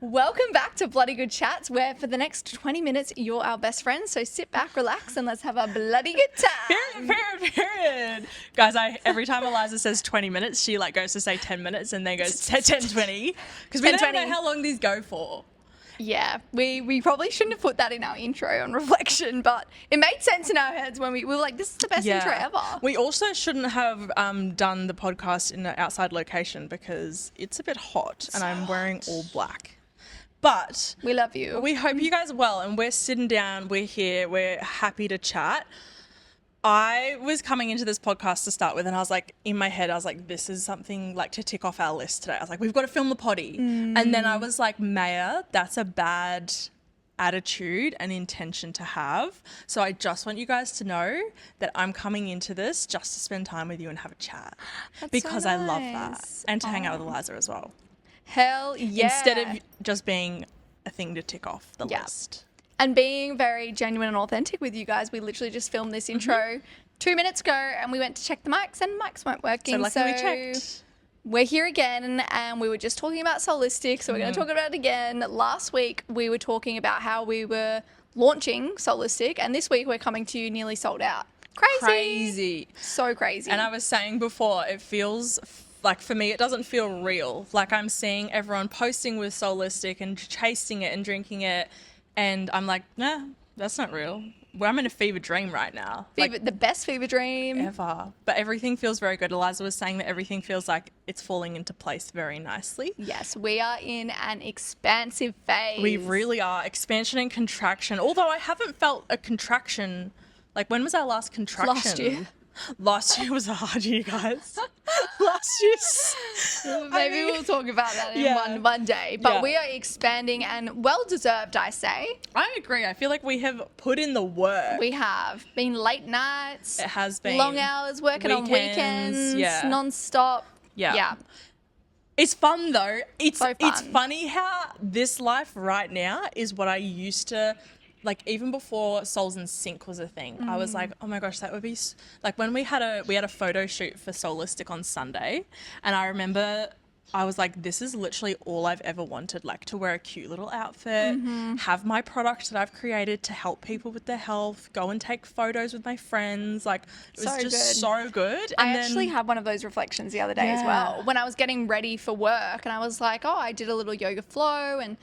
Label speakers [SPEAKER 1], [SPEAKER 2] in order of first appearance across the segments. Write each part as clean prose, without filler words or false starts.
[SPEAKER 1] Welcome back to Bloody Good Chats, where for the next 20 minutes, you're our best friends. So sit back, relax, and let's have a bloody good time.
[SPEAKER 2] Period. Guys, every time Eliza says 20 minutes, she goes to say 10 minutes and then goes 10, 20. Because we don't know how long these go for.
[SPEAKER 1] Yeah, we probably shouldn't have put that in our intro on reflection, but it made sense in our heads when we were like, this is the best intro ever.
[SPEAKER 2] We also shouldn't have done the podcast in an outside location because it's a bit hot and I'm wearing all black. But
[SPEAKER 1] we love you.
[SPEAKER 2] We hope you guys are well, and we're sitting down, we're here, we're happy to chat. I was coming into this podcast to start with, and I was like, in my head, I was like, this is something to tick off our list today. I was like, we've got to film the potty. And then I was like, Maya, that's a bad attitude and intention to have. So I just want you guys to know that I'm coming into this just to spend time with you and have a chat.
[SPEAKER 1] That's
[SPEAKER 2] because
[SPEAKER 1] so
[SPEAKER 2] I love that.
[SPEAKER 1] nice.
[SPEAKER 2] And to hang out with Eliza as well.
[SPEAKER 1] Hell yeah.
[SPEAKER 2] Instead of just being a thing to tick off the list.
[SPEAKER 1] And being very genuine and authentic with you guys, we literally just filmed this intro 2 minutes ago and we went to check the mics and mics weren't working.
[SPEAKER 2] So we checked.
[SPEAKER 1] We're here again and we were just talking about Solistic, so we're going to talk about it again. Last week we were talking about how we were launching Solistic, and this week we're coming to you nearly sold out. Crazy. So crazy.
[SPEAKER 2] And I was saying before, it feels for me, it doesn't feel real. I'm seeing everyone posting with Solistic and chasing it and drinking it. And I'm like, nah, that's not real. Well, I'm in a fever dream right now.
[SPEAKER 1] The best fever dream
[SPEAKER 2] ever. But everything feels very good. Eliza was saying that everything feels like it's falling into place very nicely.
[SPEAKER 1] Yes, we are in an expansive phase.
[SPEAKER 2] We really are. Expansion and contraction. Although I haven't felt a contraction. When was our last contraction?
[SPEAKER 1] Last year.
[SPEAKER 2] Last year was a hard year, guys. Last year.
[SPEAKER 1] Maybe we'll talk about that in one day. But we are expanding and well-deserved, I say.
[SPEAKER 2] I agree. I feel like we have put in the work.
[SPEAKER 1] We have. Been late nights.
[SPEAKER 2] It has been.
[SPEAKER 1] Long hours, working on weekends. Non-stop.
[SPEAKER 2] Yeah. It's fun, though. It's
[SPEAKER 1] so fun.
[SPEAKER 2] It's funny how this life right now is what I used to... even before Souls in Sync was a thing, I was like, oh my gosh, that would be... when we had a photo shoot for Solistic on Sunday, and I remember I was like, this is literally all I've ever wanted, to wear a cute little outfit, have my product that I've created to help people with their health, go and take photos with my friends. It was so good. And
[SPEAKER 1] I actually had one of those reflections the other day as well, when I was getting ready for work, and I was like, oh, I did a little yoga flow and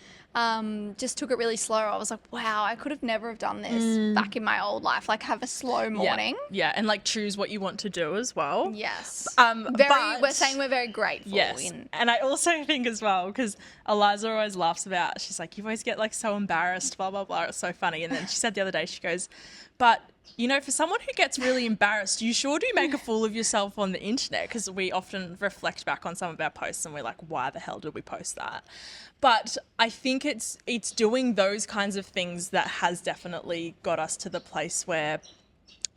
[SPEAKER 1] just took it really slow. I was like, wow, I could have never have done this back in my old life. Have a slow morning.
[SPEAKER 2] Yeah, and choose what you want to do as well.
[SPEAKER 1] Yes.
[SPEAKER 2] But
[SPEAKER 1] we're saying we're very grateful.
[SPEAKER 2] Yes. And I also think as well, because Eliza always laughs about, she's like, you always get so embarrassed, blah, blah, blah. It's so funny. And then she said the other day, she goes, but for someone who gets really embarrassed, you sure do make a fool of yourself on the internet, because we often reflect back on some of our posts and we're like, why the hell did we post that? But I think it's doing those kinds of things that has definitely got us to the place where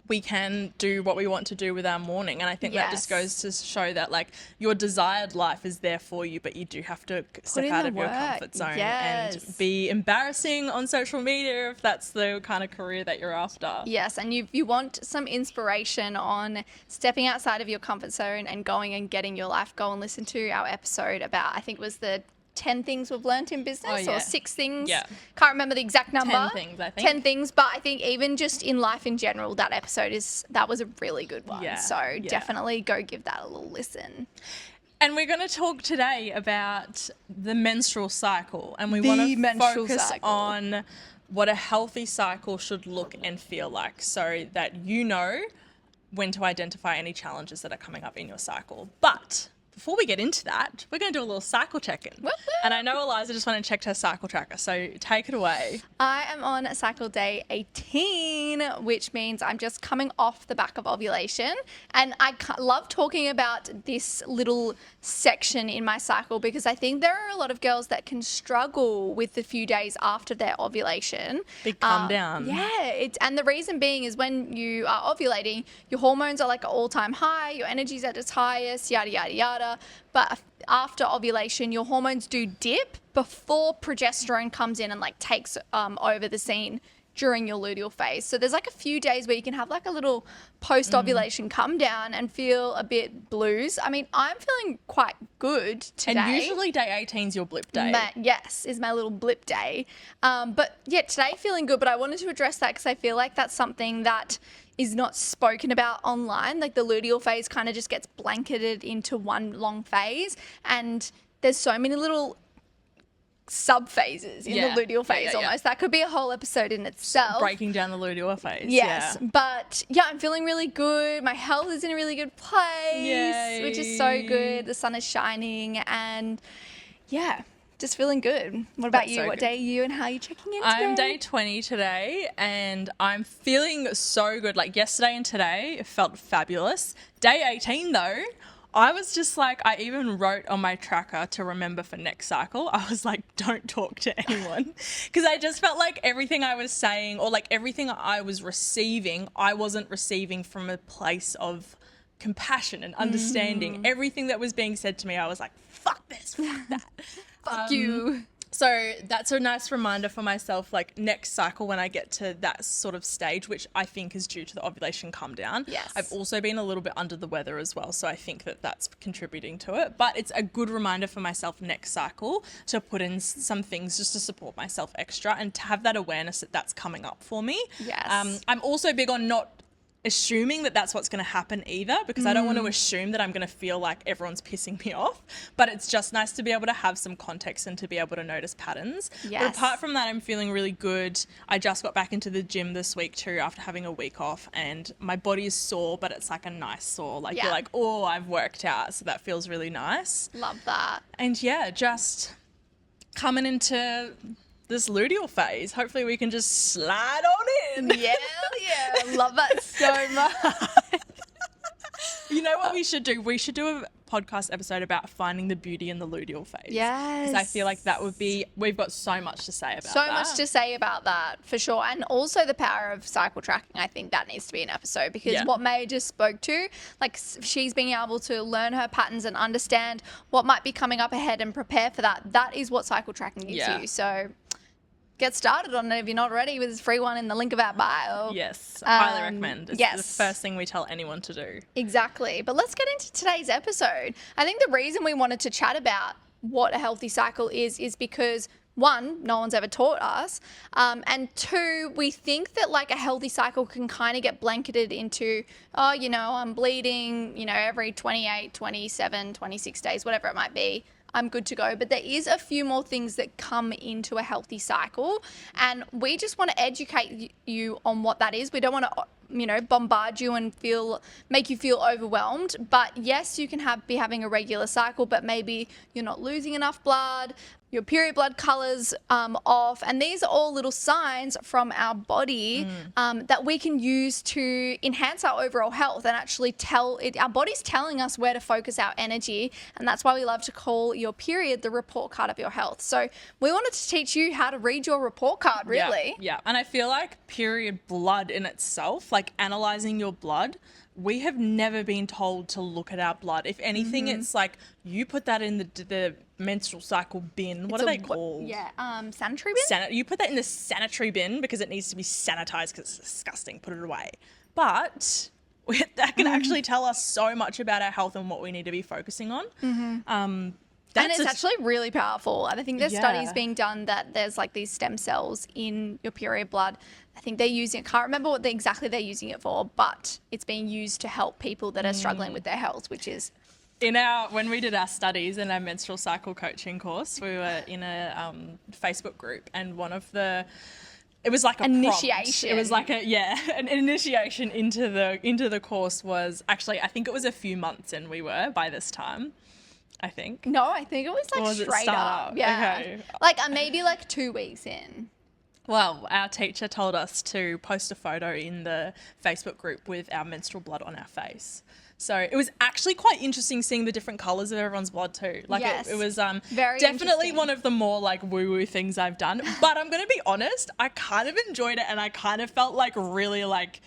[SPEAKER 2] we can do what we want to do with our morning. And I think that just goes to show that your desired life is there for you, but you do have to step out of your comfort zone and be embarrassing on social media if that's the kind of career that you're after.
[SPEAKER 1] Yes, and you want some inspiration on stepping outside of your comfort zone and going and getting your life, go and listen to our episode about, I think it was the 10 things we've learnt in business or 6 things. Yeah. Can't remember the exact number.
[SPEAKER 2] 10 things, I think.
[SPEAKER 1] 10 things, but I think even just in life in general, that was a really good one. Yeah. So definitely go give that a little listen.
[SPEAKER 2] And we're going to talk today about the menstrual cycle, and we want to focus on what a healthy cycle should look and feel like, so that you know when to identify any challenges that are coming up in your cycle. But before we get into that, we're going to do a little cycle check-in.
[SPEAKER 1] Woo-hoo.
[SPEAKER 2] And I know Eliza just went and checked her cycle tracker, so take it away.
[SPEAKER 1] I am on cycle day 18, which means I'm just coming off the back of ovulation. And I love talking about this little section in my cycle, because I think there are a lot of girls that can struggle with the few days after their ovulation.
[SPEAKER 2] Big calm down.
[SPEAKER 1] Yeah. And the reason being is when you are ovulating, your hormones are at all-time high, your energy's at its highest, yada, yada, yada. But after ovulation, your hormones do dip before progesterone comes in and takes over the scene during your luteal phase. So there's like a few days where you can have like a little post-ovulation come down and feel a bit blues. I mean, I'm feeling quite good today.
[SPEAKER 2] And usually day 18 is your blip day.
[SPEAKER 1] Yes, is my little blip day. But yeah, today feeling good, but I wanted to address that because I feel like that's something that is not spoken about online. Like the luteal phase kind of just gets blanketed into one long phase, and there's so many little sub phases in the luteal phase almost. That could be a whole episode in itself.
[SPEAKER 2] Breaking down the luteal phase.
[SPEAKER 1] Yes. Yeah. But yeah, I'm feeling really good. My health is in a really good place, which is so good. The sun is shining and yeah, just feeling good. What about you? What day are you and how are you checking in today?
[SPEAKER 2] I'm day 20 today and I'm feeling so good. Like yesterday and today, it felt fabulous. Day 18 though, I was just like, I even wrote on my tracker to remember for next cycle. I was like, don't talk to anyone. Because I just felt like everything I was saying or like everything I was receiving, I wasn't receiving from a place of compassion and understanding. Everything that was being said to me, I was like, fuck this, fuck that.
[SPEAKER 1] Fuck you.
[SPEAKER 2] So that's a nice reminder for myself, like next cycle when I get to that sort of stage, which I think is due to the ovulation come down.
[SPEAKER 1] Yes.
[SPEAKER 2] I've also been a little bit under the weather as well, so I think that that's contributing to it. But it's a good reminder for myself next cycle to put in some things just to support myself extra and to have that awareness that that's coming up for me.
[SPEAKER 1] Yes.
[SPEAKER 2] I'm also big on not assuming that that's what's going to happen either, because I don't want to assume that I'm going to feel like everyone's pissing me off, but it's just nice to be able to have some context and to be able to notice patterns.
[SPEAKER 1] Yes.
[SPEAKER 2] But apart from that, I'm feeling really good. I just got back into the gym this week too after having a week off, and my body is sore, but it's like a nice sore. Like you're like, oh, I've worked out, so that feels really nice.
[SPEAKER 1] Love that.
[SPEAKER 2] And yeah, just coming into this luteal phase. Hopefully we can just slide on in.
[SPEAKER 1] Yeah. Love that so much.
[SPEAKER 2] You know what we should do? We should do a podcast episode about finding the beauty in the luteal phase.
[SPEAKER 1] Yes.
[SPEAKER 2] Because I feel like that would be, we've got so much to say about that.
[SPEAKER 1] So much to say about that, for sure. And also the power of cycle tracking. I think that needs to be an episode because what May just spoke to, like she's being able to learn her patterns and understand what might be coming up ahead and prepare for that. That is what cycle tracking gives you. So get started on it if you're not ready with this free one in the link of our bio.
[SPEAKER 2] Yes, I highly recommend. It's
[SPEAKER 1] yes.
[SPEAKER 2] the first thing we tell anyone to do.
[SPEAKER 1] Exactly. But let's get into today's episode. I think the reason we wanted to chat about what a healthy cycle is because one, no one's ever taught us. And two, we think that like a healthy cycle can kind of get blanketed into, oh, you know, I'm bleeding, you know, every 28, 27, 26 days, whatever it might be. I'm good to go. But there is a few more things that come into a healthy cycle. And we just want to educate you on what that is. We don't want to, you know, bombard you and make you feel overwhelmed. But yes, you can be having a regular cycle, but maybe you're not losing enough blood. Your period blood colors off. And these are all little signs from our body that we can use to enhance our overall health and actually our body's telling us where to focus our energy. And that's why we love to call your period the report card of your health. So we wanted to teach you how to read your report card, really.
[SPEAKER 2] Yeah. And I feel like period blood in itself, like analyzing your blood, we have never been told to look at our blood. If anything, it's like you put that in the menstrual cycle bin. What are they called?
[SPEAKER 1] Sanitary bin?
[SPEAKER 2] You put that in the sanitary bin because it needs to be sanitized because it's disgusting. Put it away. But that can actually tell us so much about our health and what we need to be focusing on.
[SPEAKER 1] And it's actually really powerful. And I think there's studies being done that there's like these stem cells in your period blood. I think they're using, I can't remember what exactly they're using it for, but it's being used to help people that are struggling with their health, which is...
[SPEAKER 2] When we did our studies in our menstrual cycle coaching course, we were in a Facebook group, and it was like a
[SPEAKER 1] initiation.
[SPEAKER 2] Prompt. It was like an initiation into the course was actually, I think it was a few months in we were by this time. I think.
[SPEAKER 1] No, I think it was like straight up. Yeah.
[SPEAKER 2] Okay.
[SPEAKER 1] Like maybe like 2 weeks in.
[SPEAKER 2] Well, our teacher told us to post a photo in the Facebook group with our menstrual blood on our face. So it was actually quite interesting seeing the different colours of everyone's blood too. Like it was
[SPEAKER 1] very
[SPEAKER 2] definitely one of the more like woo-woo things I've done. But I'm going to be honest, I kind of enjoyed it and I kind of felt like really like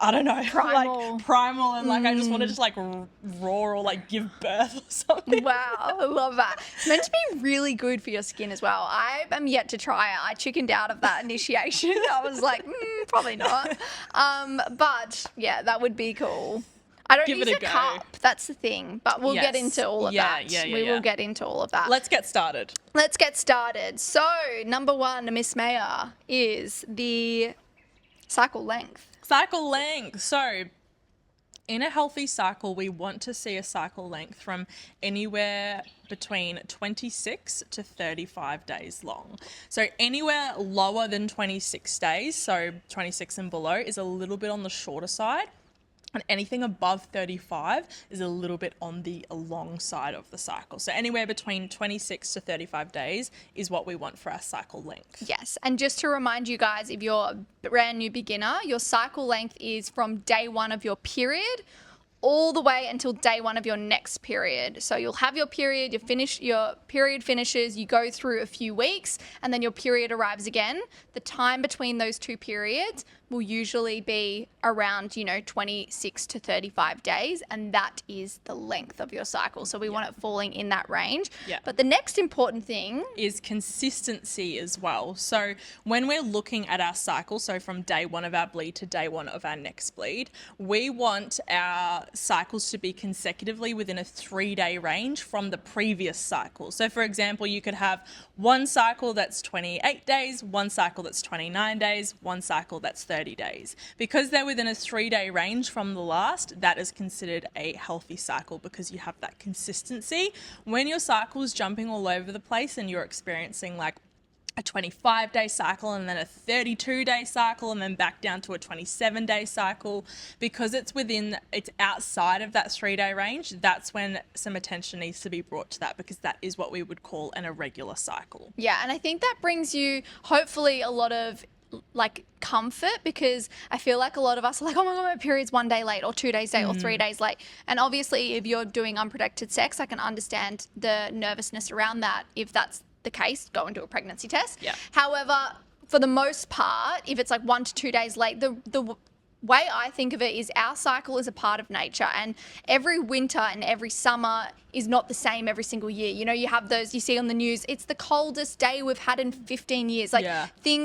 [SPEAKER 2] I don't know,
[SPEAKER 1] Primal.
[SPEAKER 2] like primal, and like I just want to just like roar or like give birth or something.
[SPEAKER 1] Wow, I love that. It's meant to be really good for your skin as well. I am yet to try it. I chickened out of that initiation. I was like, probably not. But yeah, that would be cool. I don't
[SPEAKER 2] Give
[SPEAKER 1] use
[SPEAKER 2] it a
[SPEAKER 1] a
[SPEAKER 2] go.
[SPEAKER 1] cup. That's the thing. But we'll get
[SPEAKER 2] Yes.
[SPEAKER 1] into all of
[SPEAKER 2] Yeah,
[SPEAKER 1] that.
[SPEAKER 2] yeah, yeah,
[SPEAKER 1] We
[SPEAKER 2] yeah.
[SPEAKER 1] will get into all of that.
[SPEAKER 2] Let's get started.
[SPEAKER 1] Let's get started. So, number one, Miss Mayer, is the cycle length.
[SPEAKER 2] Cycle length. So, in a healthy cycle, we want to see a cycle length from anywhere between 26 to 35 days long. So anywhere lower than 26 days, so 26 and below, is a little bit on the shorter side. And anything above 35 is a little bit on the long side of the cycle. So anywhere between 26 to 35 days is what we want for our cycle length.
[SPEAKER 1] Yes, and just to remind you guys, if you're a brand new beginner, your cycle length is from day one of your period all the way until day one of your next period. So you'll have your period, your period finishes, you go through a few weeks, and then your period arrives again. The time between those two periods will usually be around, 26 to 35 days, and that is the length of your cycle. So we want it falling in that range.
[SPEAKER 2] Yeah.
[SPEAKER 1] But the next important thing
[SPEAKER 2] is consistency as well. So when we're looking at our cycle, so from day one of our bleed to day one of our next bleed, we want our cycles to be consecutively within a 3-day range from the previous cycle. So for example, you could have one cycle that's 28 days, one cycle that's 29 days, one cycle that's 30 days. Because they're within a 3-day range from the last, that is considered a healthy cycle because you have that consistency. When your cycle is jumping all over the place and you're experiencing like a 25-day cycle and then a 32-day cycle and then back down to a 27-day cycle, because it's outside of that 3-day range, that's when some attention needs to be brought to that, because that is what we would call an irregular cycle.
[SPEAKER 1] Yeah, and I think that brings you hopefully a lot of like comfort, because I feel like a lot of us are like, oh my God, my period's 1 day late or 2 days late or 3 days late. And obviously if you're doing unprotected sex, I can understand the nervousness around that. If that's the case, go and do a pregnancy test.
[SPEAKER 2] Yeah.
[SPEAKER 1] However, for the most part, if it's like 1 to 2 days late, the way I think of it is our cycle is a part of nature, and every winter and every summer is not the same every single year. You have those, you see on the news, it's the coldest day we've had in 15 years.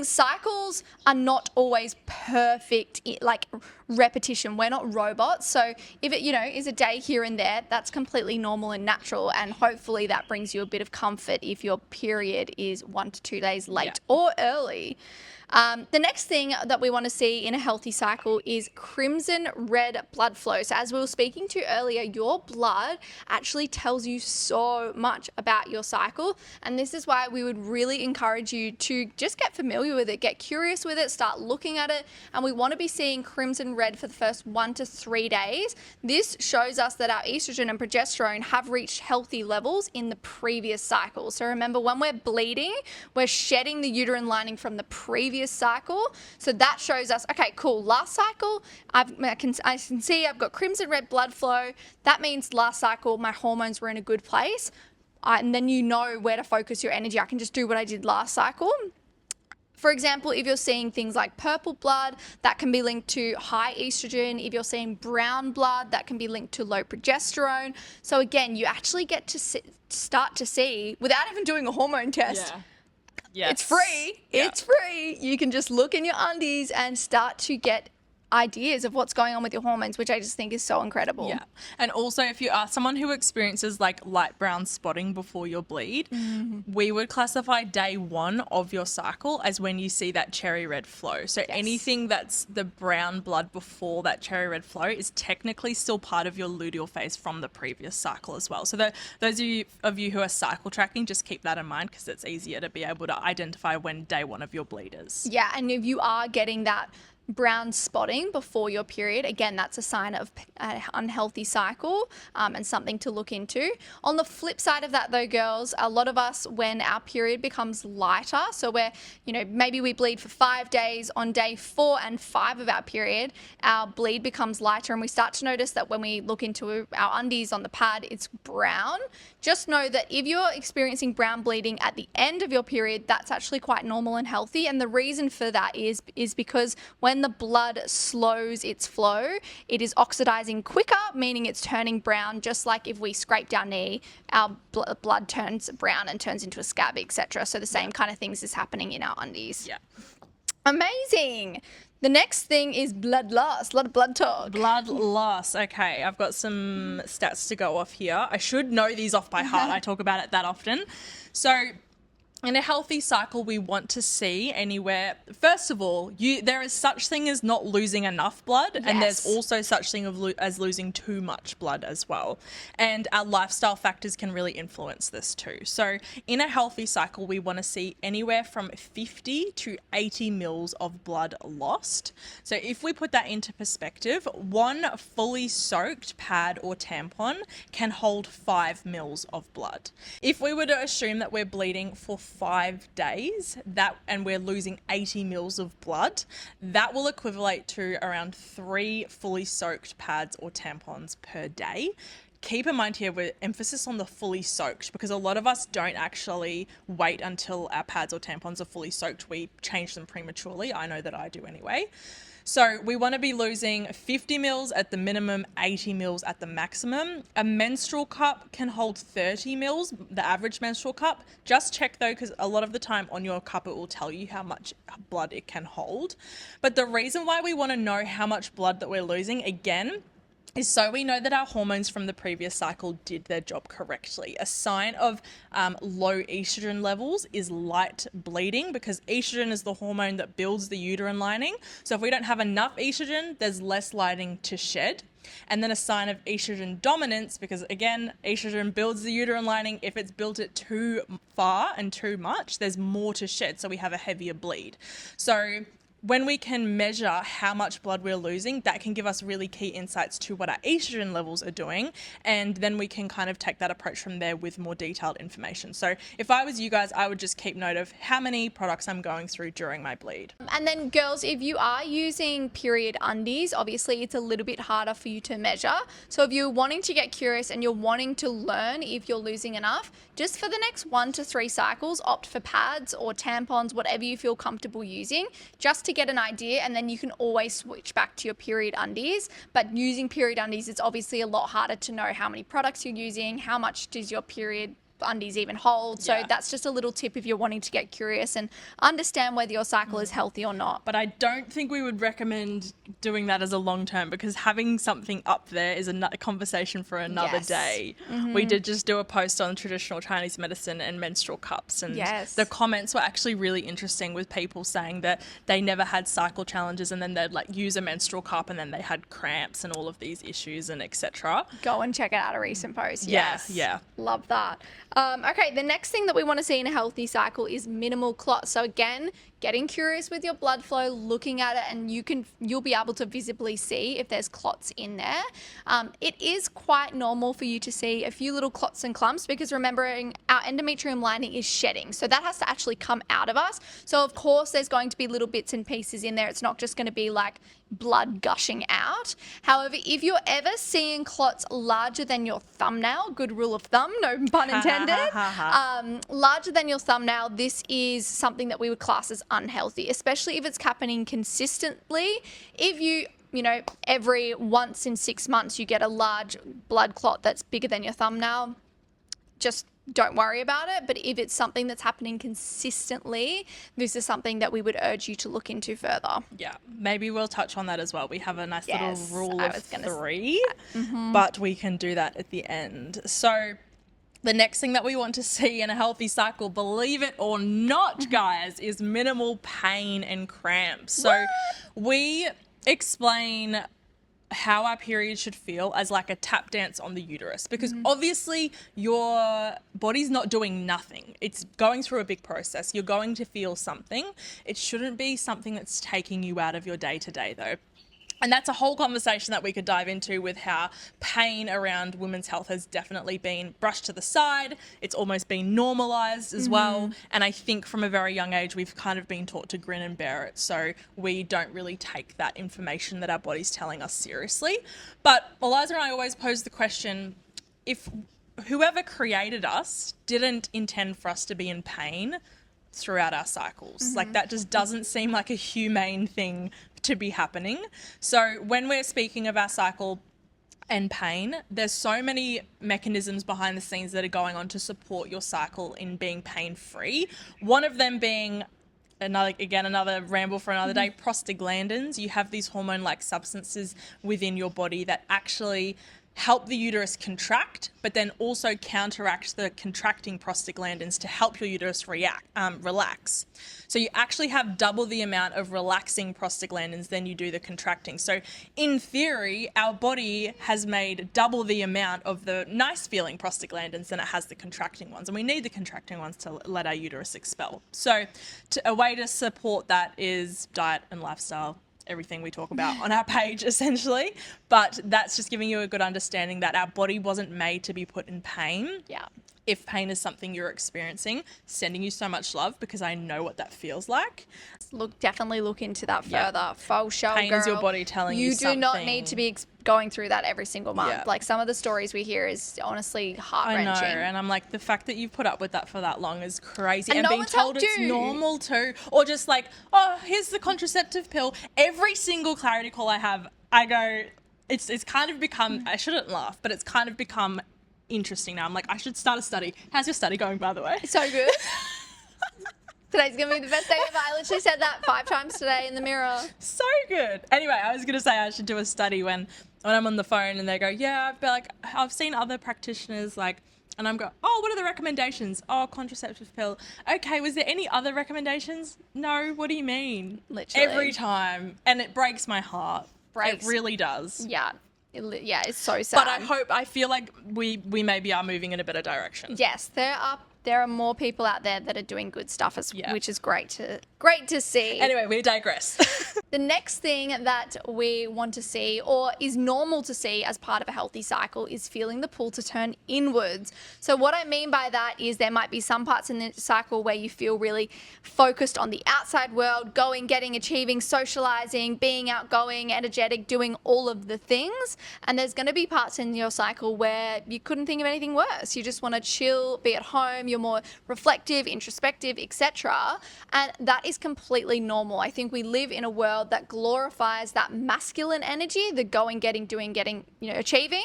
[SPEAKER 1] Cycles are not always perfect, like repetition. We're not robots. So if it, is a day here and there, that's completely normal and natural. And hopefully that brings you a bit of comfort if your period is 1 to 2 days late or early. The next thing that we want to see in a healthy cycle is crimson red blood flow. So as we were speaking to earlier, your blood actually tells you so much about your cycle. And this is why we would really encourage you to just get familiar with it, get curious with it, start looking at it. And we want to be seeing crimson red for the first 1 to 3 days. This shows us that our estrogen and progesterone have reached healthy levels in the previous cycle. So remember, when we're bleeding, we're shedding the uterine lining from the previous cycle. So that shows us, okay, cool, last cycle, I can see I've got crimson red blood flow. That means last cycle, my hormones were in a good place. And then you know where to focus your energy. I can just do what I did last cycle. For example, if you're seeing things like purple blood, that can be linked to high estrogen. If you're seeing brown blood, that can be linked to low progesterone. So again, you actually get to start to see, without even doing a hormone test,
[SPEAKER 2] Yes.
[SPEAKER 1] it's free.
[SPEAKER 2] Yeah.
[SPEAKER 1] It's free. You can just look in your undies and start to get ideas of what's going on with your hormones, which I just think is so incredible.
[SPEAKER 2] Yeah. And also, if you are someone who experiences like light brown spotting before your bleed, we would classify day one of your cycle as when you see that cherry red flow. So anything that's the brown blood before that cherry red flow is technically still part of your luteal phase from the previous cycle as well. So those of you who are cycle tracking, just keep that in mind, because it's easier to be able to identify when day one of your bleed is.
[SPEAKER 1] Yeah, and if you are getting that brown spotting before your period, again, that's a sign of an unhealthy cycle, and something to look into. On the flip side of that though, girls, a lot of us, when our period becomes lighter, so we're, maybe we bleed for 5 days, on day 4 and 5 of our period, our bleed becomes lighter, and we start to notice that when we look into our undies on the pad, it's brown. Just know that if you're experiencing brown bleeding at the end of your period, that's actually quite normal and healthy. And the reason for that is because when when the blood slows its flow, it is oxidizing quicker, meaning it's turning brown, just like if we scraped our knee, our blood turns brown and turns into a scab, etc. So the same kind of things is happening in our undies.
[SPEAKER 2] Yeah.
[SPEAKER 1] Amazing. The next thing is blood loss. A lot of blood talk.
[SPEAKER 2] Blood loss. Okay, I've got some stats to go off here. I should know these off by heart. I talk about it that often. So in a healthy cycle, we want to see anywhere. First of all, there is such thing as not losing enough blood, and there's also such thing as losing too much blood as well. And our lifestyle factors can really influence this too. So in a healthy cycle, we want to see anywhere from 50 to 80 mils of blood lost. So if we put that into perspective, one fully soaked pad or tampon can hold 5 mils of blood. If we were to assume that we're bleeding for 5 days and we're losing 80 mils of blood, that will equivalent to around 3 fully soaked pads or tampons per day. Keep in mind here, with emphasis on the fully soaked, because a lot of us don't actually wait until our pads or tampons are fully soaked. We change them prematurely. I know that I do anyway. So we want to be losing 50 mils at the minimum, 80 mils at the maximum. A menstrual cup can hold 30 mils, the average menstrual cup. Just check though, because a lot of the time on your cup, it will tell you how much blood it can hold. But the reason why we want to know how much blood that we're losing, again, is so we know that our hormones from the previous cycle did their job correctly. A sign of low estrogen levels is light bleeding, because estrogen is the hormone that builds the uterine lining. So if we don't have enough estrogen, there's less lining to shed. And then a sign of estrogen dominance, because again, estrogen builds the uterine lining. If it's built it too far and too much, there's more to shed. So we have a heavier bleed. So when we can measure how much blood we're losing, that can give us really key insights to what our estrogen levels are doing. And then we can kind of take that approach from there with more detailed information. So if I was you guys, I would just keep note of how many products I'm going through during my bleed.
[SPEAKER 1] And then girls, if you are using period undies, obviously it's a little bit harder for you to measure. So if you're wanting to get curious and you're wanting to learn if you're losing enough, just for the next 1 to 3 cycles, opt for pads or tampons, whatever you feel comfortable using, just to get an idea, and then you can always switch back to your period undies. But using period undies, it's obviously a lot harder to know how many products you're using, how much does your period undies even hold. So that's just a little tip if you're wanting to get curious and understand whether your cycle is healthy or not.
[SPEAKER 2] But I don't think we would recommend doing that as a long term, because having something up there is a conversation for another day. We did just do a post on traditional Chinese medicine and menstrual cups, and the comments were actually really interesting, with people saying that they never had cycle challenges and then they'd like use a menstrual cup and then they had cramps and all of these issues and etc.
[SPEAKER 1] Go and check out a recent post.
[SPEAKER 2] Yeah.
[SPEAKER 1] Love that. Okay, the next thing that we want to see in a healthy cycle is minimal clots. So again, getting curious with your blood flow, looking at it, and you'll be able to visibly see if there's clots in there. It is quite normal for you to see a few little clots and clumps, because remembering our endometrium lining is shedding, so that has to actually come out of us. So of course there's going to be little bits and pieces in there. It's not just going to be like blood gushing out. However, if you're ever seeing clots larger than your thumbnail, good rule of thumb, no pun intended, larger than your thumbnail, this is something that we would class as unhealthy, especially if it's happening consistently. If you know, every once in 6 months you get a large blood clot that's bigger than your thumbnail, just don't worry about it. But if it's something that's happening consistently, this is something that we would urge you to look into further.
[SPEAKER 2] Yeah, maybe we'll touch on that as well. We have a nice little rule of 3, but we can do that at the end. So the next thing that we want to see in a healthy cycle, believe it or not, guys, is minimal pain and cramps. So we explain how our period should feel as like a tap dance on the uterus, because obviously your body's not doing nothing. It's going through a big process. You're going to feel something. It shouldn't be something that's taking you out of your day-to-day though. And that's a whole conversation that we could dive into, with how pain around women's health has definitely been brushed to the side. It's almost been normalized as well. And I think from a very young age, we've kind of been taught to grin and bear it. So we don't really take that information that our body's telling us seriously. But Eliza and I always pose the question, if whoever created us didn't intend for us to be in pain throughout our cycles. Like that just doesn't seem like a humane thing to be happening. So when we're speaking of our cycle and pain, there's so many mechanisms behind the scenes that are going on to support your cycle in being pain-free. One of them being another ramble for another day, prostaglandins. You have these hormone-like substances within your body that actually help the uterus contract, but then also counteract the contracting prostaglandins to help your uterus relax. So you actually have double the amount of relaxing prostaglandins than you do the contracting. So in theory, our body has made double the amount of the nice feeling prostaglandins than it has the contracting ones. And we need the contracting ones to let our uterus expel. So a way to support that is diet and lifestyle, everything we talk about on our page essentially, but that's just giving you a good understanding that our body wasn't made to be put in pain.
[SPEAKER 1] Yeah.
[SPEAKER 2] If pain is something you're experiencing, sending you so much love because I know what that feels like.
[SPEAKER 1] Definitely look into that further. For sure,
[SPEAKER 2] Pain
[SPEAKER 1] girl.
[SPEAKER 2] is your body telling you something.
[SPEAKER 1] You do not need to be going through that every single month.
[SPEAKER 2] Yeah.
[SPEAKER 1] Like some of the stories we hear is honestly
[SPEAKER 2] I
[SPEAKER 1] heart-wrenching.
[SPEAKER 2] know, and I'm like, the fact that you've put up with that for that long is crazy.
[SPEAKER 1] And no
[SPEAKER 2] being
[SPEAKER 1] one's
[SPEAKER 2] told
[SPEAKER 1] helped
[SPEAKER 2] it's
[SPEAKER 1] you.
[SPEAKER 2] normal too. Or just like, oh, here's the contraceptive pill. Every single clarity call I have, I go, it's kind of become, I shouldn't laugh, but it's kind of become interesting now. I'm like, I should start a study. How's your study going, by the way?
[SPEAKER 1] So good. Today's going to be the best day ever. I literally said that 5 times today in the mirror.
[SPEAKER 2] So good. Anyway, I was going to say I should do a study when I'm on the phone and they go, yeah, I've seen other practitioners and I'm going, oh, what are the recommendations? Oh, contraceptive pill. Okay, was there any other recommendations? No, what do you mean?
[SPEAKER 1] Literally.
[SPEAKER 2] Every time. And it breaks my heart.
[SPEAKER 1] Breaks.
[SPEAKER 2] It really does.
[SPEAKER 1] Yeah. It's so sad.
[SPEAKER 2] But I feel like we maybe are moving in a better direction.
[SPEAKER 1] Yes, there are more people out there that are doing good stuff, which is great to see.
[SPEAKER 2] Anyway, we digress.
[SPEAKER 1] The next thing that we want to see, or is normal to see as part of a healthy cycle, is feeling the pull to turn inwards. So what I mean by that is there might be some parts in the cycle where you feel really focused on the outside world, getting, achieving, socializing, being outgoing, energetic, doing all of the things. And there's going to be parts in your cycle where you couldn't think of anything worse. You just want to chill, be at home, you're more reflective, introspective, etc. And that is completely normal. I think we live in a world that glorifies that masculine energy, the going, getting, doing, achieving,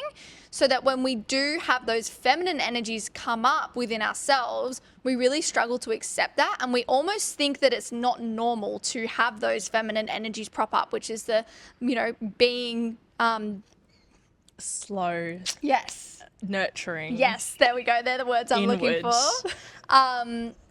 [SPEAKER 1] so that when we do have those feminine energies come up within ourselves, we really struggle to accept that. And we almost think that it's not normal to have those feminine energies prop up, which is the, being...
[SPEAKER 2] slow.
[SPEAKER 1] Yes.
[SPEAKER 2] Nurturing.
[SPEAKER 1] Yes, there we go. They're the words I'm looking for.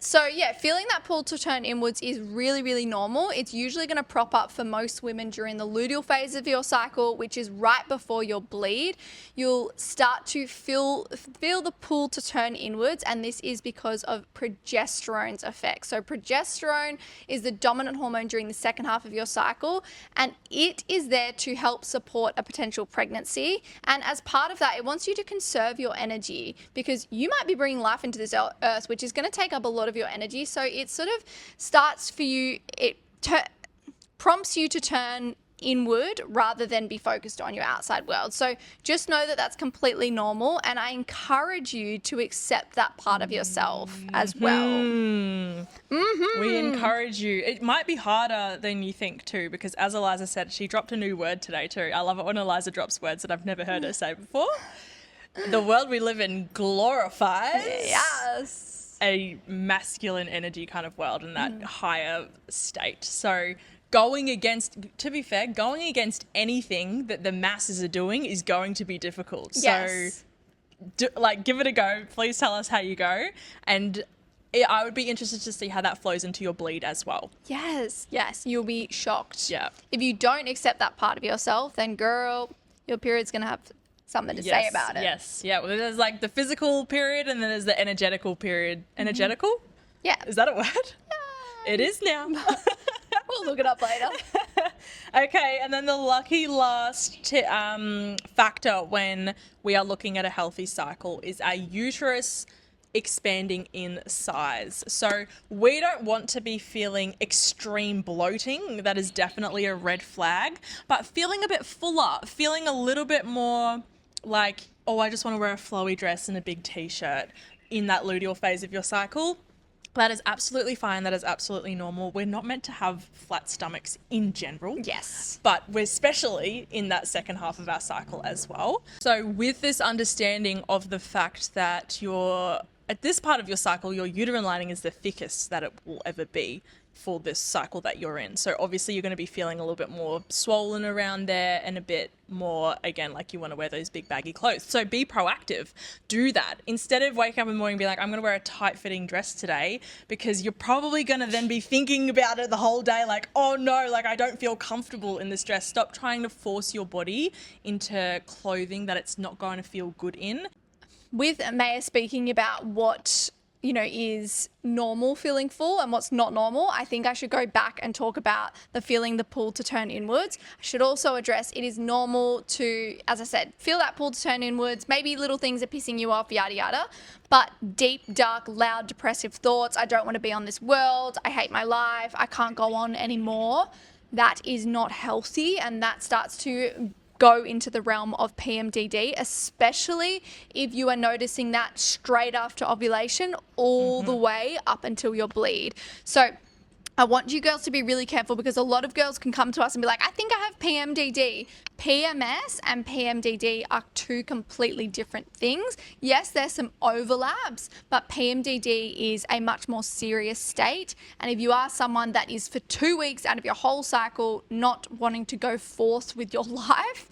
[SPEAKER 1] So yeah, feeling that pull to turn inwards is really, really normal. It's usually going to prop up for most women during the luteal phase of your cycle, which is right before your bleed. You'll start to feel the pull to turn inwards, and this is because of progesterone's effect. So progesterone is the dominant hormone during the second half of your cycle, and it is there to help support a potential pregnancy. And as part of that, it wants you to conserve your energy because you might be bringing life into this earth, which is going to take up a lot of your energy. So it sort of starts for you, prompts you to turn inward rather than be focused on your outside world. So just know that that's completely normal, and I encourage you to accept that part of yourself as well.
[SPEAKER 2] We encourage you. It might be harder than you think too, because as Eliza said, she dropped a new word today too. I love it when Eliza drops words that I've never heard her say before. The world we live in glorifies a masculine energy kind of world and that higher state. So going against anything that the masses are doing is going to be difficult.
[SPEAKER 1] Yes.
[SPEAKER 2] So give it a go. Please tell us how you go. And I would be interested to see how that flows into your bleed as well.
[SPEAKER 1] Yes, you'll be shocked.
[SPEAKER 2] Yeah.
[SPEAKER 1] If you don't accept that part of yourself, then girl, your period's going to have something to say about it.
[SPEAKER 2] Yes, yeah. Well, there's the physical period and then there's the energetical period. Energetical?
[SPEAKER 1] Yeah.
[SPEAKER 2] Is that a word? It is now.
[SPEAKER 1] We'll look it up later.
[SPEAKER 2] Okay, and then the lucky last factor when we are looking at a healthy cycle is our uterus expanding in size. So we don't want to be feeling extreme bloating. That is definitely a red flag. But feeling a bit fuller, feeling a little bit more like, oh, I just want to wear a flowy dress and a big t-shirt in that luteal phase of your cycle, That is absolutely fine. That is absolutely normal. We're not meant to have flat stomachs in general.
[SPEAKER 1] Yes.
[SPEAKER 2] But we're especially in that second half of our cycle as well. So with this understanding of the fact that at this part of your cycle, your uterine lining is the thickest that it will ever be for this cycle that you're in. So obviously you're going to be feeling a little bit more swollen around there and a bit more, again, like you want to wear those big baggy clothes. So be proactive. Do that. Instead of waking up in the morning and be like, I'm going to wear a tight fitting dress today, because you're probably going to then be thinking about it the whole day, like, oh no, like I don't feel comfortable in this dress. Stop trying to force your body into clothing that it's not going to feel good in.
[SPEAKER 1] With Maya speaking about what, is normal feeling full and what's not normal, I think I should go back and talk about the feeling the pull to turn inwards. I should also address it is normal to, as I said, feel that pull to turn inwards. Maybe little things are pissing you off, yada, yada. But deep, dark, loud, depressive thoughts, I don't want to be on this world, I hate my life, I can't go on anymore, that is not healthy, and that starts to go into the realm of PMDD, especially if you are noticing that straight after ovulation all the way up until your bleed. So I want you girls to be really careful, because a lot of girls can come to us and be like, I think I have PMDD. PMS and PMDD are two completely different things. Yes, there's some overlaps, but PMDD is a much more serious state. And if you are someone that is for 2 weeks out of your whole cycle not wanting to go forth with your life,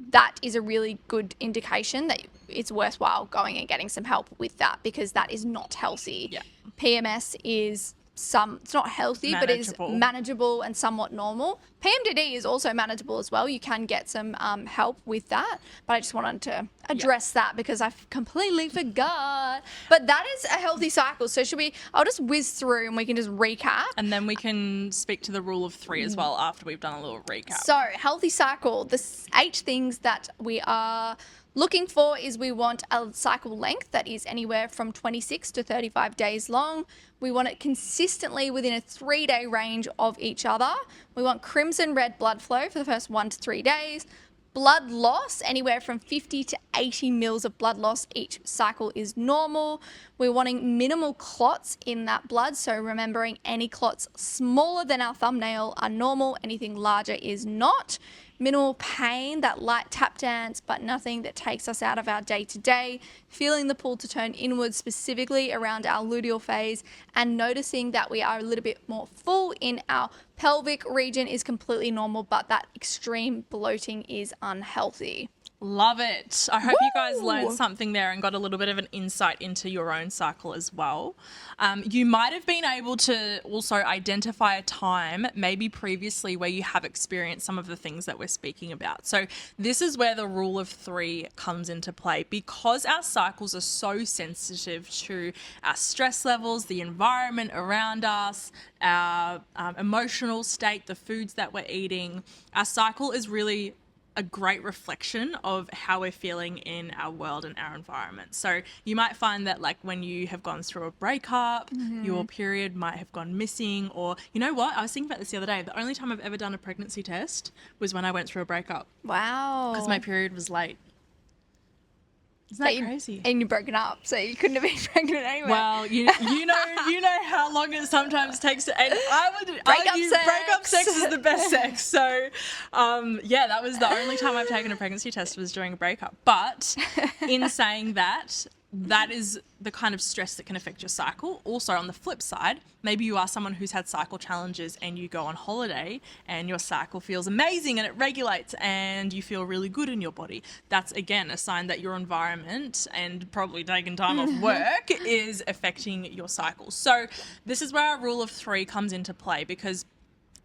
[SPEAKER 1] that is a really good indication that it's worthwhile going and getting some help with that, because that is not healthy.
[SPEAKER 2] Yeah.
[SPEAKER 1] PMS is it's not healthy, but it's manageable and somewhat normal. PMDD is also manageable as well. You can get some help with that, but I just wanted to address that because I completely forgot. But that is a healthy cycle. So I'll just whiz through and we can just recap.
[SPEAKER 2] And then we can speak to the rule of 3 as well after we've done a little recap.
[SPEAKER 1] So healthy cycle, the 8 things that we are looking for is we want a cycle length that is anywhere from 26 to 35 days long. We want it consistently within a 3-day range of each other. We want crimson red blood flow for the first 1 to 3 days. Blood loss, anywhere from 50 to 80 mils of blood loss each cycle is normal. We're wanting minimal clots in that blood, so remembering any clots smaller than our thumbnail are normal, anything larger is not. Minimal pain, that light tap dance, but nothing that takes us out of our day-to-day. Feeling the pull to turn inwards, specifically around our luteal phase, and noticing that we are a little bit more full in our pelvic region is completely normal, but that extreme bloating is unhealthy.
[SPEAKER 2] Love it. I hope you guys learned something there and got a little bit of an insight into your own cycle as well. You might have been able to also identify a time, maybe previously, where you have experienced some of the things that we're speaking about. So this is where the rule of 3 comes into play. Because our cycles are so sensitive to our stress levels, the environment around us, our emotional state, the foods that we're eating, our cycle is really a great reflection of how we're feeling in our world and our environment. So you might find that, like, when you have gone through a breakup, your period might have gone missing, or, you know what, I was thinking about this the other day. The only time I've ever done a pregnancy test was when I went through a breakup.
[SPEAKER 1] Wow.
[SPEAKER 2] Because my period was late. Isn't that crazy?
[SPEAKER 1] And you're broken up, so you couldn't have been pregnant anyway.
[SPEAKER 2] Well, you know how long it sometimes takes to, and I would argue breakup sex is the best sex. So, that was the only time I've taken a pregnancy test was during a breakup. But in saying that, that is the kind of stress that can affect your cycle. Also, on the flip side, maybe you are someone who's had cycle challenges and you go on holiday and your cycle feels amazing and it regulates and you feel really good in your body. That's, again, a sign that your environment and probably taking time off work is affecting your cycle. So this is where our rule of 3 comes into play, because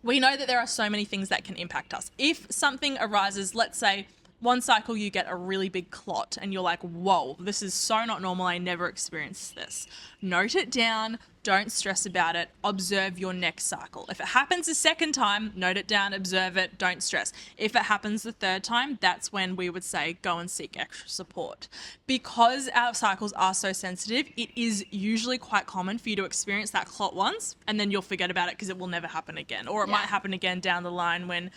[SPEAKER 2] we know that there are so many things that can impact us. If something arises, let's say, one cycle you get a really big clot and you're like, whoa, this is so not normal. I never experienced this. Note it down. Don't stress about it. Observe your next cycle. If it happens a second time, note it down, observe it, don't stress. If it happens the third time, that's when we would say go and seek extra support. Because our cycles are so sensitive, it is usually quite common for you to experience that clot once and then you'll forget about it because it will never happen again. Or it might happen again down the line when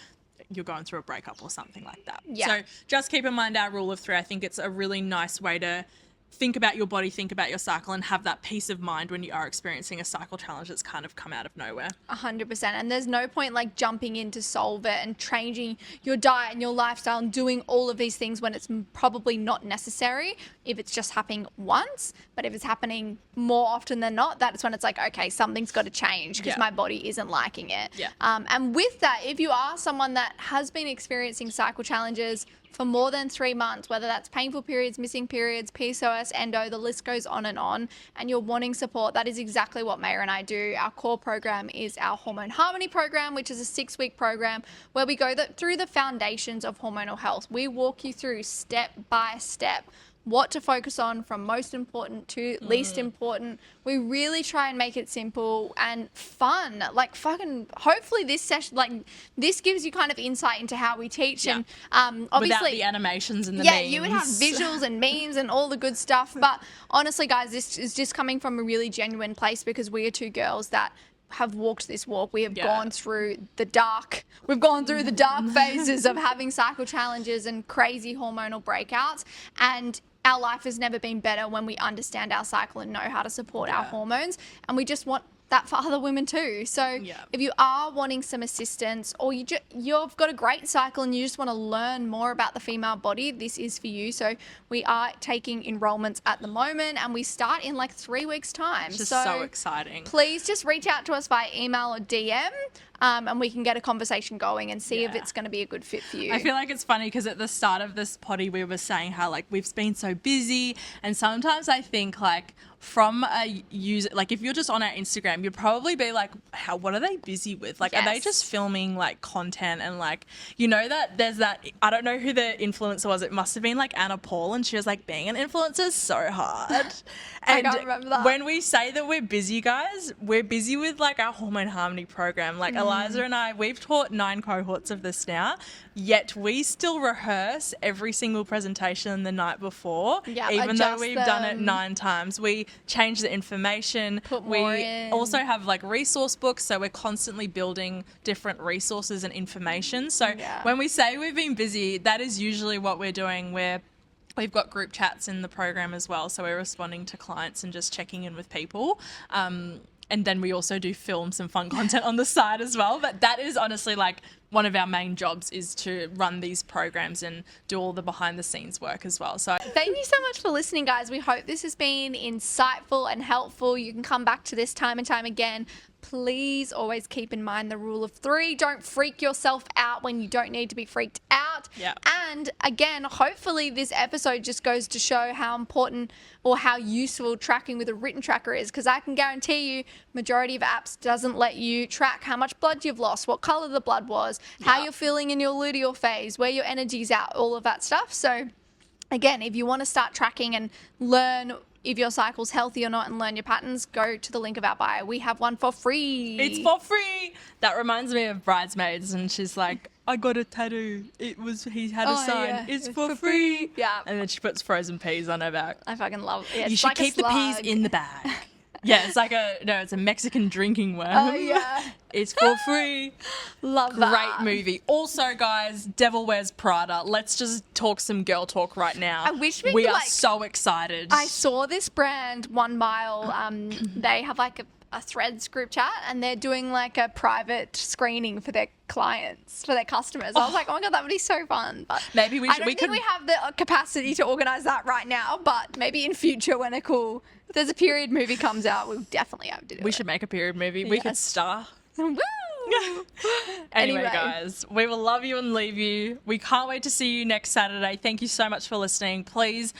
[SPEAKER 2] you're going through a breakup or something like that. Yeah. So just keep in mind our rule of 3. I think it's a really nice way to think about your body, think about your cycle, and have that peace of mind when you are experiencing a cycle challenge that's kind of come out of nowhere.
[SPEAKER 1] 100%. And there's no point like jumping in to solve it and changing your diet and your lifestyle and doing all of these things when it's probably not necessary if it's just happening once. But if it's happening more often than not, that's when it's like, okay, something's got to change because my body isn't liking it.
[SPEAKER 2] Yeah.
[SPEAKER 1] And with that, if you are someone that has been experiencing cycle challenges for more than 3 months, whether that's painful periods, missing periods, PCOS, endo, the list goes on, and you're wanting support, that is exactly what Maya and I do. Our core program is our Hormone Harmony program, which is a 6-week program where we go through the foundations of hormonal health. We walk you through step by step what to focus on from most important to least important. We really try and make it simple and fun. Like fucking, hopefully this session, like this gives you kind of insight into how we teach. And obviously
[SPEAKER 2] without the animations and the memes.
[SPEAKER 1] You would have visuals and memes and all the good stuff. But honestly, guys, this is just coming from a really genuine place because we are two girls that have walked this walk. We have gone through the dark. We've gone through the dark phases of having cycle challenges and crazy hormonal breakouts. And our life has never been better when we understand our cycle and know how to support our hormones. And we just want that for other women too. So if you are wanting some assistance or you've got a great cycle and you just want to learn more about the female body, this is for you. So we are taking enrollments at the moment and we start in like 3 weeks time.
[SPEAKER 2] Just so exciting.
[SPEAKER 1] Please just reach out to us via email or DM. And we can get a conversation going and see if it's going to be a good fit for you.
[SPEAKER 2] I feel like it's funny because at the start of this potty, we were saying how like we've been so busy, and sometimes I think like from a user, like if you're just on our Instagram, you'd probably be like, what are they busy with? Like, are they just filming like content and like, you know, that there's that, I don't know who the influencer was. It must have been like Anna Paul, and she was like, being an influencer is so hard.
[SPEAKER 1] I can't remember that.
[SPEAKER 2] When we say that we're busy, guys, we're busy with like our Hormone Harmony program. Like Eliza and I, we've taught 9 cohorts of this now, yet we still rehearse every single presentation the night before, even though we've done it 9 times. We change the information.
[SPEAKER 1] Put more in.
[SPEAKER 2] Also have like resource books, so we're constantly building different resources and information. So when we say we've been busy, that is usually what we're doing. We've got group chats in the program as well, so we're responding to clients and just checking in with people. And then we also do film some fun content on the side as well. But that is honestly like one of our main jobs, is to run these programs and do all the behind the scenes work as well. So
[SPEAKER 1] thank you so much for listening, guys. We hope this has been insightful and helpful. You can come back to this time and time again. Please always keep in mind the rule of 3. Don't freak yourself out when you don't need to be freaked out. And again, hopefully this episode just goes to show how important or how useful tracking with a written tracker is, because I can guarantee you majority of apps doesn't let you track how much blood you've lost, what color the blood was, how you're feeling in your luteal phase, where your energy's at, all of that stuff. So again, if you want to start tracking and learn if your cycle's healthy or not and learn your patterns, go to the link of our bio. We have one for free.
[SPEAKER 2] It's for free. That reminds me of Bridesmaids, and she's like, I got a tattoo. He had a sign. It's for free.
[SPEAKER 1] Yeah.
[SPEAKER 2] And then she puts frozen peas on her back.
[SPEAKER 1] I fucking love it.
[SPEAKER 2] You should keep the peas in the bag. Yeah, it's like it's a Mexican drinking worm.
[SPEAKER 1] Oh, yeah.
[SPEAKER 2] It's for free.
[SPEAKER 1] Love that.
[SPEAKER 2] Great movie. Also, guys, Devil Wears Prada. Let's just talk some girl talk right now.
[SPEAKER 1] I wish
[SPEAKER 2] we are so excited.
[SPEAKER 1] I saw this brand, 1 Mile. They have like a Threads group chat, and they're doing like a private screening for their clients, for their customers. I was like, oh my God, that would be so fun. But
[SPEAKER 2] maybe we should.
[SPEAKER 1] I don't think we have the capacity to organise that right now, but maybe in future when if there's a period movie comes out, we'll definitely have to do it.
[SPEAKER 2] We should make a period movie. We could star.
[SPEAKER 1] Woo!
[SPEAKER 2] Anyway, guys, we will love you and leave you. We can't wait to see you next Saturday. Thank you so much for listening. Please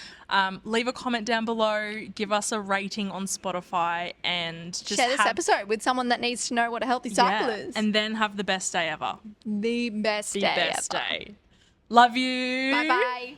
[SPEAKER 2] leave a comment down below, give us a rating on Spotify, and just
[SPEAKER 1] share this episode with someone that needs to know what a healthy cycle is.
[SPEAKER 2] And then have the best day ever.
[SPEAKER 1] The best day ever.
[SPEAKER 2] Love you.
[SPEAKER 1] Bye-bye.